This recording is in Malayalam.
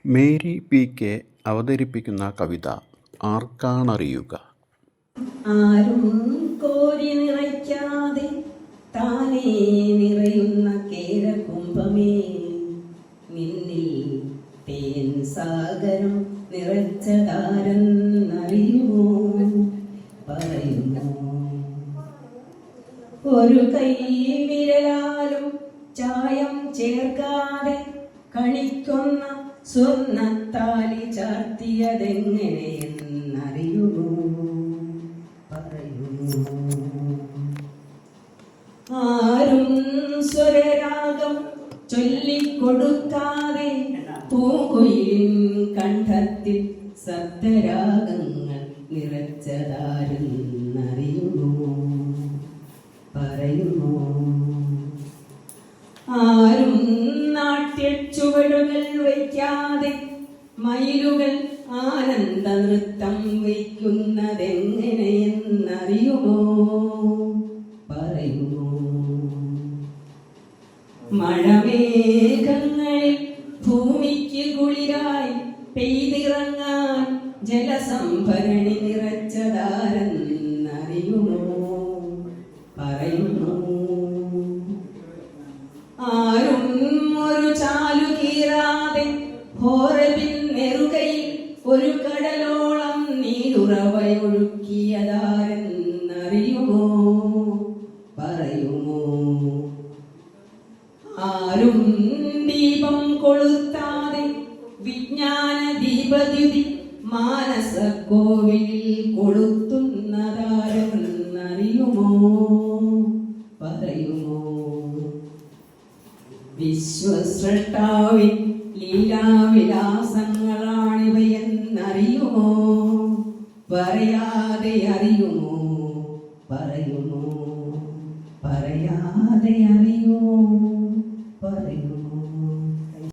മേരി പി കെ അവതരിപ്പിക്കുന്ന കവിത ആർക്കാണറിയുക. ആരും കോരി നിറയ്ക്കാതെ താനേ നിറയുന്ന കേരകുംഭമേ, നിന്നിൽ തേൻ സാഗരം നിറച്ചതാരെന്നറിയുമോ? പറയുമോ? ഒരു കൈ വിരലാലും ചായം ചേർക്കാതെ കണിക്കൊന്ന സ്വർണ്ണത്താലി ചാർത്തിയതെങ്ങനെയെന്നറിയുമോ? പറയുമോ? ആരും സ്വരരാഗം ചൊല്ലിക്കൊടുക്കാതെ പൂങ്കുയിലിൻ കണ്ഠത്തിൽ സപ്തരാഗങ്ങൾ നിറച്ചതാരെന്നറിയുമോ? പറയുമോ? ആരും നാട്യച്ചുവടുകൾ വയ്ക്കാതെ മയിലുകൾ ആനന്ദ നൃത്തം വയ്ക്കുന്നതെങ്ങനെയെന്നറിയുമോ? പറയുമോ? മഴമേഘങ്ങളിൽ ഭൂമിക്ക് കുളിരായി പെയ്തിറങ്ങാൻ ജലസംഭരണി നിറച്ചതാരെന്നറിയുമോ? പറയുമോ? ആരും ഒരു ചാലു കീറാതെ ഹോറബിൻ നെറുകയിൽ ഒരു കടലോളം നീരുറവയൊഴുക്കിയതാരെന്നറിയുമോ? പറയുമോ? ആരും ദീപം കൊളുത്താതെ വിജ്ഞാന ദീപദ്യുതി മാനസക്കോവിലിൽ കൊളുത്തുന്നതാരെന്നറിയുമോ? പറയുമോ? വിശ്വസ്രഷ്ടാവിൻ ലീലാവിലാസങ്ങളാണിവയെന്നറിയുമോ? പറയാതെ അറിയുമോ? പറയുമോ? പറയാതെ അറിയുമോ? പറയുമോ?